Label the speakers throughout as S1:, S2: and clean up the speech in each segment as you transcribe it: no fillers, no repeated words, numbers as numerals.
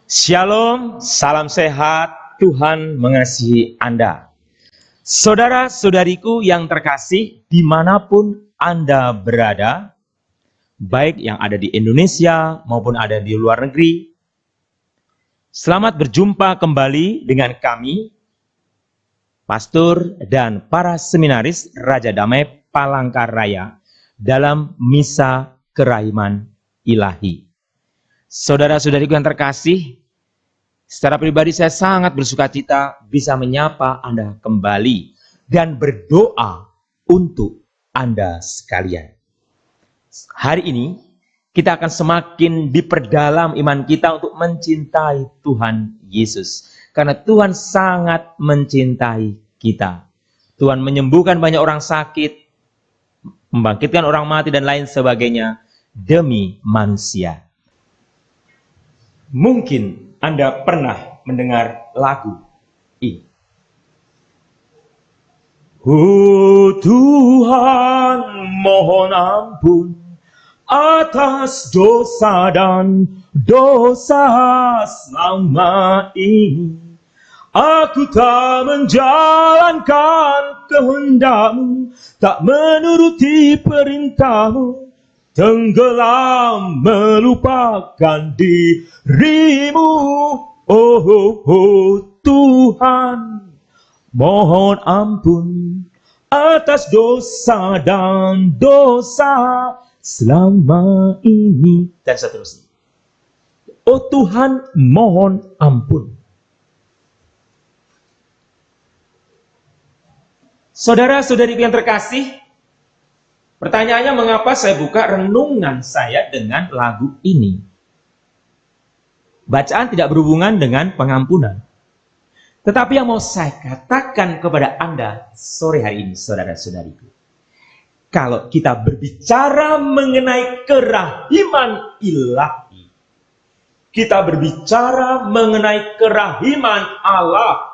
S1: Shalom, salam sehat, Tuhan mengasihi Anda. Saudara-saudariku yang terkasih, dimanapun Anda berada, baik yang ada di Indonesia maupun ada di luar negeri, selamat berjumpa kembali dengan kami, pastor dan para seminaris Raja Damai Palangkaraya dalam Misa Kerahiman Ilahi. Saudara-saudariku yang terkasih, secara pribadi saya sangat bersuka cita bisa menyapa Anda kembali dan berdoa untuk Anda sekalian. Hari ini kita akan semakin diperdalam iman kita untuk mencintai Tuhan Yesus. Karena Tuhan sangat mencintai kita. Tuhan menyembuhkan banyak orang sakit, membangkitkan orang mati dan lain sebagainya demi manusia. Mungkin Anda pernah mendengar lagu ini. Oh Tuhan, mohon ampun atas dosa dan dosa selama ini. Aku tak menjalankan kehendak-Mu, tak menuruti perintah-Mu, tenggelam melupakan diri-Mu. Oh Tuhan, mohon ampun atas dosa dan dosa selama ini. Dan seterusnya. Oh Tuhan, mohon ampun. Saudara-saudari yang terkasih, pertanyaannya mengapa saya buka renungan saya dengan lagu ini? Bacaan tidak berhubungan dengan pengampunan. Tetapi yang mau saya katakan kepada Anda sore hari ini, saudara-saudariku. Kalau kita berbicara mengenai kerahiman ilahi, kita berbicara mengenai kerahiman Allah,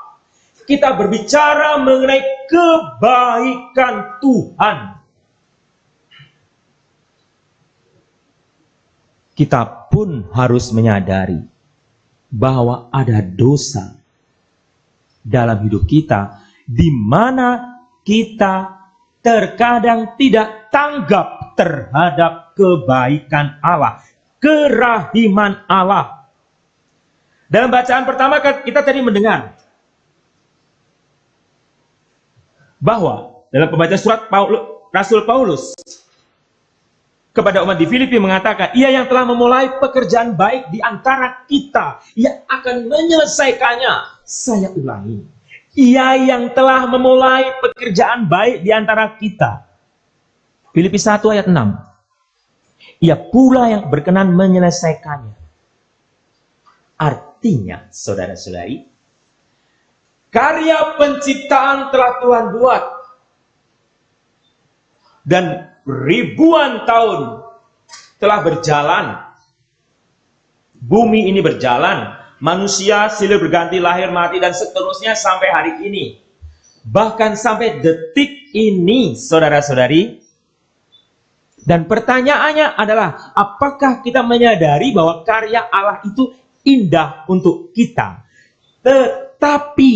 S1: kita berbicara mengenai kebaikan Tuhan, kita pun harus menyadari bahwa ada dosa dalam hidup kita, di mana kita terkadang tidak tanggap terhadap kebaikan Allah, kerahiman Allah. Dalam bacaan pertama kita tadi mendengar bahwa dalam pembacaan surat Rasul Paulus kepada umat di Filipi mengatakan, ia yang telah memulai pekerjaan baik di antara kita, ia akan menyelesaikannya. Saya ulangi, ia yang telah memulai pekerjaan baik di antara kita. Filipi 1 ayat 6. Ia pula yang berkenan menyelesaikannya. Artinya, saudara-saudari, karya penciptaan telah Tuhan buat. Dan ribuan tahun telah berjalan. Bumi ini berjalan. Manusia silih berganti, lahir, mati, dan seterusnya sampai hari ini. Bahkan sampai detik ini, saudara-saudari. Dan pertanyaannya adalah, apakah kita menyadari bahwa karya Allah itu indah untuk kita? Tetapi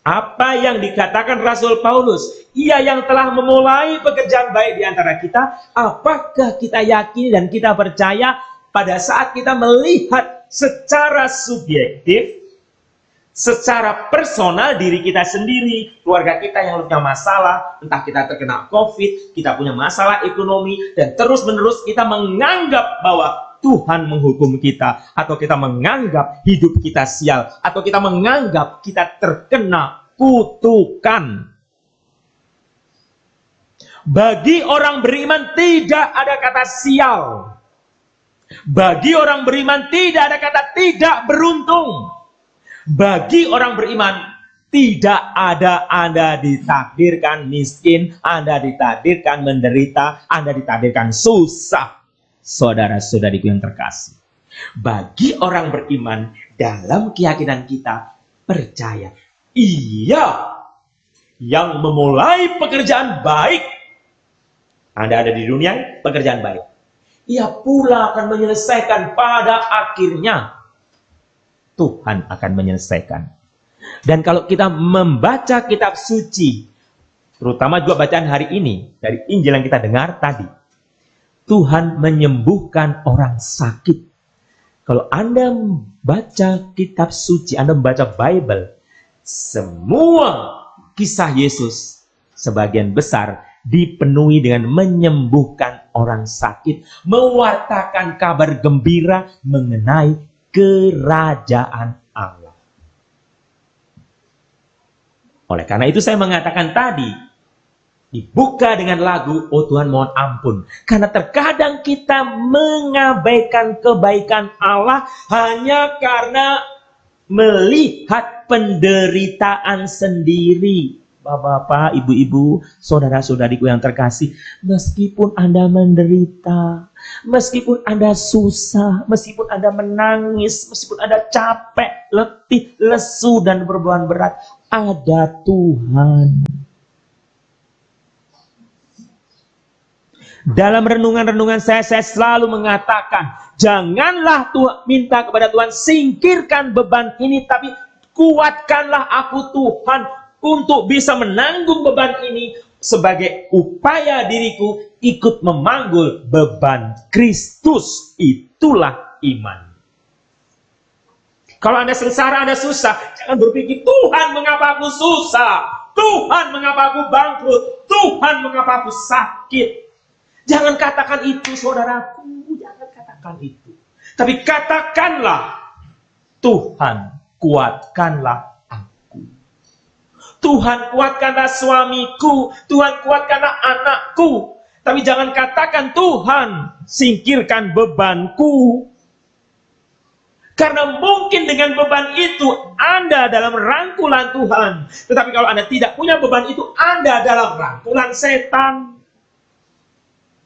S1: apa yang dikatakan Rasul Paulus, ia yang telah memulai pekerjaan baik di antara kita, apakah kita yakin dan kita percaya pada saat kita melihat secara subjektif, secara personal diri kita sendiri, keluarga kita yang punya masalah, entah kita terkena COVID, kita punya masalah ekonomi, dan terus-menerus kita menganggap bahwa Tuhan menghukum kita, atau kita menganggap hidup kita sial, atau kita menganggap kita terkena kutukan. Bagi orang beriman tidak ada kata sial. Bagi orang beriman tidak ada kata tidak beruntung. Bagi orang beriman tidak ada Anda ditakdirkan miskin, Anda ditakdirkan menderita, Anda ditakdirkan susah. Saudara-saudariku yang terkasih, bagi orang beriman, dalam keyakinan kita percaya, ia yang memulai pekerjaan baik. Anda ada di dunia, pekerjaan baik. Ia pula akan menyelesaikan pada akhirnya. Tuhan akan menyelesaikan. Dan kalau kita membaca kitab suci, terutama juga bacaan hari ini, dari Injil yang kita dengar tadi, Tuhan menyembuhkan orang sakit. Kalau Anda baca kitab suci, Anda membaca Bible, semua kisah Yesus sebagian besar dipenuhi dengan menyembuhkan orang sakit, mewartakan kabar gembira mengenai kerajaan Allah. Oleh karena itu saya mengatakan tadi, dibuka dengan lagu, "Oh Tuhan mohon ampun." Karena terkadang kita mengabaikan kebaikan Allah hanya karena melihat penderitaan sendiri. Bapak-bapak, ibu-ibu, saudara-saudariku yang terkasih, meskipun Anda menderita, meskipun Anda susah, meskipun Anda menangis, meskipun Anda capek, letih, lesu, dan beban berat, ada Tuhan. Dalam renungan-renungan saya selalu mengatakan, janganlah minta kepada Tuhan, singkirkan beban ini, tapi kuatkanlah aku Tuhan untuk bisa menanggung beban ini sebagai upaya diriku ikut memanggul beban Kristus. Itulah iman. Kalau Anda sengsara, Anda susah, jangan berpikir, Tuhan mengapa aku susah? Tuhan mengapa aku bangkrut? Tuhan mengapa aku sakit? Jangan katakan itu, saudaraku. Jangan katakan itu. Tapi katakanlah, Tuhan kuatkanlah aku. Tuhan kuatkanlah suamiku. Tuhan kuatkanlah anakku. Tapi jangan katakan, Tuhan singkirkan bebanku. Karena mungkin dengan beban itu Anda dalam rangkulan Tuhan. Tetapi kalau Anda tidak punya beban itu, Anda dalam rangkulan setan.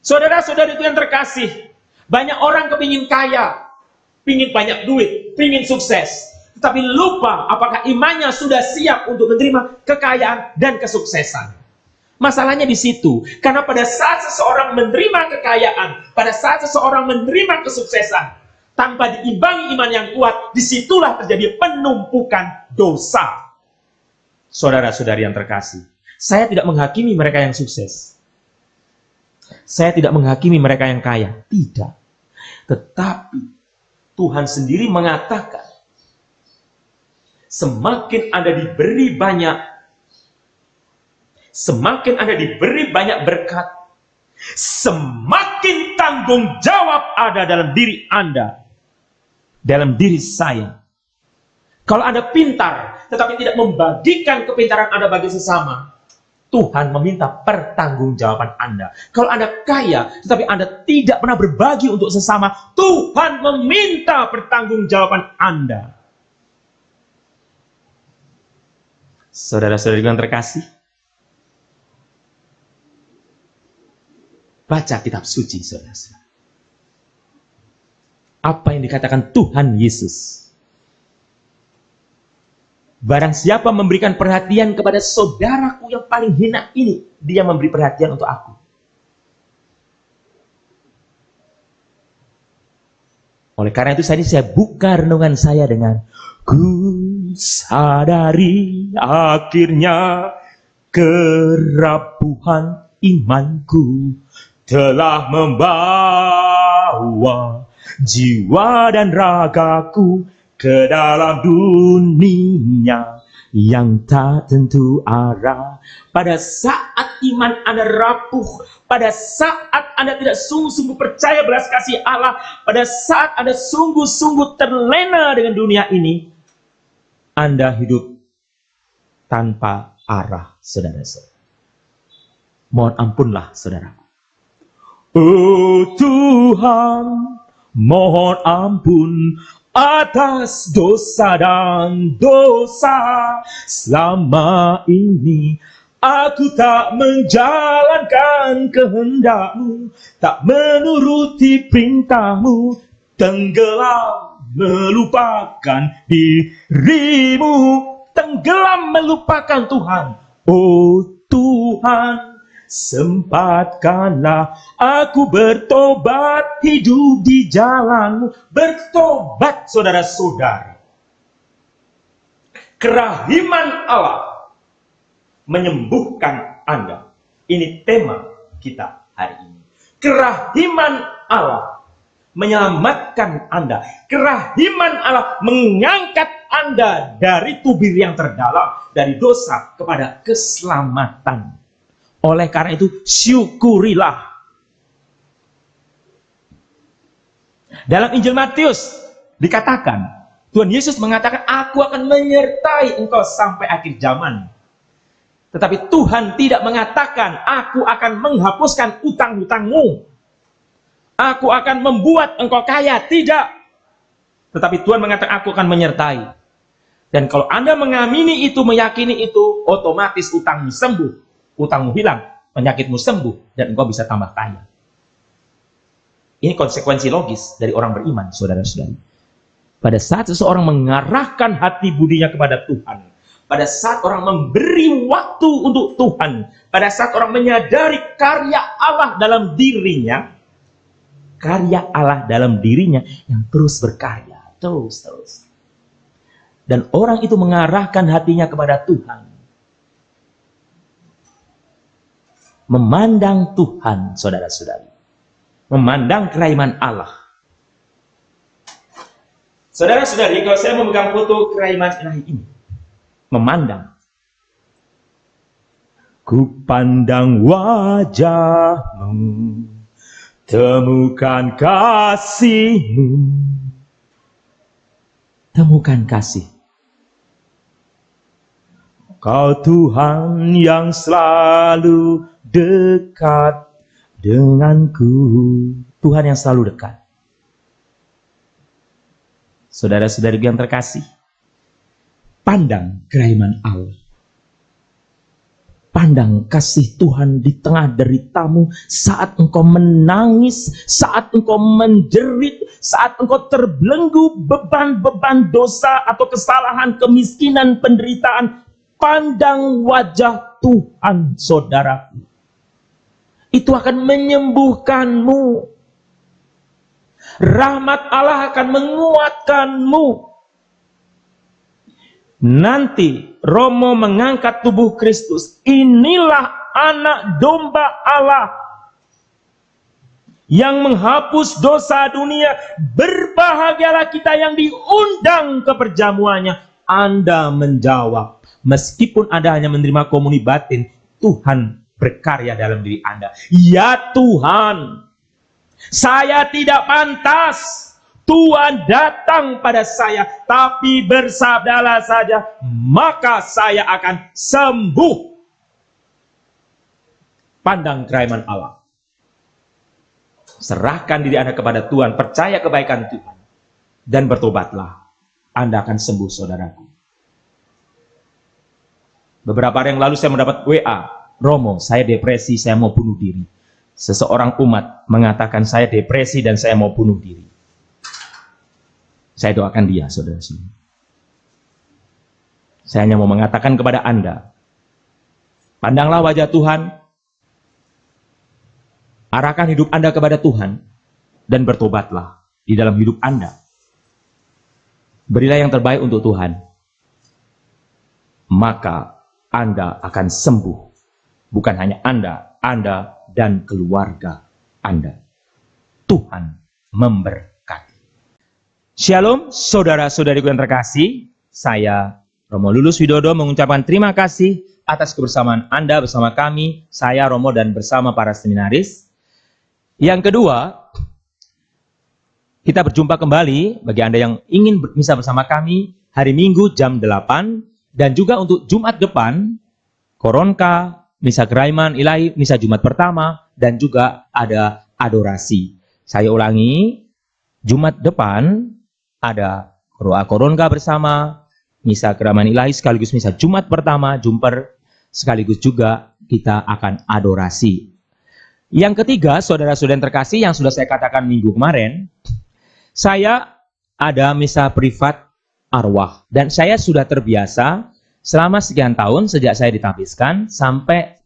S1: Saudara-saudari itu yang terkasih, banyak orang kepingin kaya, pingin banyak duit, pingin sukses. Tetapi lupa apakah imannya sudah siap untuk menerima kekayaan dan kesuksesan. Masalahnya di situ. Karena pada saat seseorang menerima kekayaan, pada saat seseorang menerima kesuksesan, tanpa diimbangi iman yang kuat, disitulah terjadi penumpukan dosa. Saudara-saudari yang terkasih, saya tidak menghakimi mereka yang sukses. Saya tidak menghakimi mereka yang kaya. Tidak. Tetapi Tuhan sendiri mengatakan, semakin Anda diberi banyak, semakin Anda diberi banyak berkat, semakin tanggung jawab ada dalam diri Anda, dalam diri saya. Kalau Anda pintar, tetapi tidak membagikan kepintaran Anda bagi sesama, Tuhan meminta pertanggungjawaban Anda. Kalau Anda kaya, tetapi Anda tidak pernah berbagi untuk sesama, Tuhan meminta pertanggungjawaban Anda. Saudara-saudari yang terkasih, baca kitab suci, saudara-saudara. Apa yang dikatakan Tuhan Yesus? Barang siapa memberikan perhatian kepada saudaraku yang paling hina ini, dia memberi perhatian untuk aku. Oleh karena itu saya buka renungan saya dengan, ku sadari akhirnya kerapuhan imanku telah membawa jiwa dan ragaku ke dalam dunia yang tak tentu arah. Pada saat iman Anda rapuh, pada saat Anda tidak sungguh-sungguh percaya belas kasih Allah, pada saat Anda sungguh-sungguh terlena dengan dunia ini, Anda hidup tanpa arah, saudara-saudara. Mohon ampunlah, saudaraku. Oh Tuhan, mohon ampun atas dosa dan dosa. Selama ini aku tak menjalankan kehendak-Mu, tak menuruti perintah-Mu, tenggelam melupakan diri-Mu, tenggelam melupakan Tuhan. Oh Tuhan, sempatkanlah aku bertobat, hidup di jalan-Mu. Bertobat, saudara-saudara. Kerahiman Allah menyembuhkan Anda. Ini tema kita hari ini. Kerahiman Allah menyelamatkan Anda. Kerahiman Allah mengangkat Anda dari tubir yang terdalam, dari dosa kepada keselamatan. Oleh karena itu, syukurilah. Dalam Injil Matius dikatakan, Tuhan Yesus mengatakan, aku akan menyertai engkau sampai akhir zaman. Tetapi Tuhan tidak mengatakan, aku akan menghapuskan utang-utangmu. Aku akan membuat engkau kaya. Tidak. Tetapi Tuhan mengatakan, aku akan menyertai. Dan kalau Anda mengamini itu, meyakini itu, otomatis utangmu sembuh. Utangmu hilang, penyakitmu sembuh, dan engkau bisa tambah kaya. Ini konsekuensi logis dari orang beriman, saudara-saudari. Pada saat seseorang mengarahkan hati budinya kepada Tuhan, pada saat orang memberi waktu untuk Tuhan, pada saat orang menyadari karya Allah dalam dirinya, karya Allah dalam dirinya yang terus berkarya, terus. Dan orang itu mengarahkan hatinya kepada Tuhan, memandang Tuhan, saudara-saudari, memandang kerahiman Allah. Saudara-saudari, kalau saya memegang foto kerahiman ilahi ini, memandang, ku pandang wajahmu, temukan kasihmu, temukan kasih. Kau Tuhan yang selalu dekat denganku. Tuhan yang selalu dekat. Saudara-saudari yang terkasih, pandang kerahiman Allah. Pandang kasih Tuhan di tengah deritamu, saat engkau menangis, saat engkau menjerit, saat engkau terbelenggu beban-beban dosa atau kesalahan, kemiskinan, penderitaan. Pandang wajah Tuhan, saudaraku. Itu akan menyembuhkanmu. Rahmat Allah akan menguatkanmu. Nanti Romo mengangkat tubuh Kristus. Inilah anak domba Allah yang menghapus dosa dunia. Berbahagialah kita yang diundang ke perjamuannya. Anda menjawab, meskipun Anda hanya menerima komuni batin, Tuhan berkarya dalam diri Anda. Ya Tuhan, saya tidak pantas Tuhan datang pada saya, tapi bersabdalah saja, maka saya akan sembuh. Pandang kerahiman Allah. Serahkan diri Anda kepada Tuhan, percaya kebaikan Tuhan, dan bertobatlah. Anda akan sembuh, saudaraku. Beberapa hari yang lalu saya mendapat WA, Romo, saya depresi, saya mau bunuh diri. Seseorang umat mengatakan saya depresi dan saya mau bunuh diri. Saya doakan dia, saudara-saudara. Saya hanya mau mengatakan kepada Anda, pandanglah wajah Tuhan, arahkan hidup Anda kepada Tuhan, dan bertobatlah di dalam hidup Anda. Berilah yang terbaik untuk Tuhan, maka Anda akan sembuh. Bukan hanya Anda dan keluarga Anda. Tuhan memberkati. Shalom, saudara-saudariku yang terkasih. Saya Romo Lulus Widodo mengucapkan terima kasih atas kebersamaan Anda bersama kami, saya Romo dan bersama para seminaris. Yang kedua, kita berjumpa kembali bagi Anda yang ingin bermisa bersama kami hari Minggu jam 8 dan juga untuk Jumat depan, Koronka, Misa Kerahiman Ilahi, Misa Jumat pertama, dan juga ada adorasi. Saya ulangi, Jumat depan ada Roa Koronka bersama, Misa Kerahiman Ilahi sekaligus Misa Jumat pertama, Jumper, sekaligus juga kita akan adorasi. Yang ketiga, saudara-saudara yang terkasih yang sudah saya katakan minggu kemarin, saya ada misa privat arwah. Dan saya sudah terbiasa selama sekian tahun sejak saya ditabiskan sampai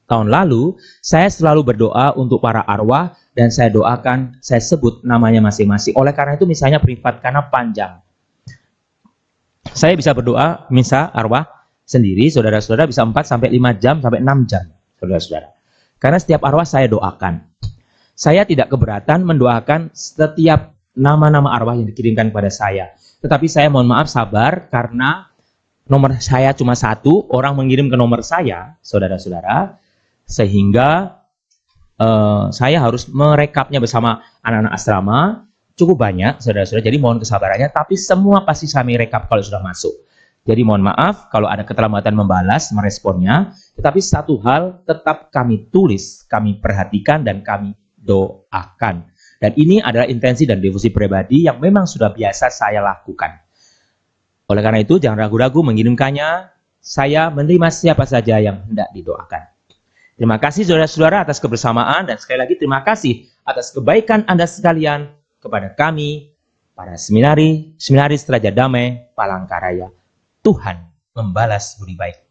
S1: tahun lalu, saya selalu berdoa untuk para arwah dan saya doakan, saya sebut namanya masing-masing. Oleh karena itu misalnya privat karena panjang. Saya bisa berdoa misa arwah sendiri, saudara-saudara bisa 4 sampai 5 jam sampai 6 jam, saudara-saudara. Karena setiap arwah saya doakan. Saya tidak keberatan mendoakan setiap nama-nama arwah yang dikirimkan kepada saya. Tetapi saya mohon maaf sabar karena nomor saya cuma 1, orang mengirim ke nomor saya, saudara-saudara, sehingga saya harus merekapnya bersama anak-anak asrama, cukup banyak, saudara-saudara, jadi mohon kesabarannya, tapi semua pasti kami rekap kalau sudah masuk. Jadi mohon maaf kalau ada keterlambatan membalas, meresponnya, tetapi satu hal tetap kami tulis, kami perhatikan, dan kami doakan. Dan ini adalah intensi dan devosi pribadi yang memang sudah biasa saya lakukan. Oleh karena itu, jangan ragu-ragu mengirimkannya, saya menerima siapa saja yang hendak didoakan. Terima kasih saudara-saudara atas kebersamaan, dan sekali lagi terima kasih atas kebaikan Anda sekalian kepada kami, para seminaris Raja Damai Palangkaraya. Tuhan membalas budi baik.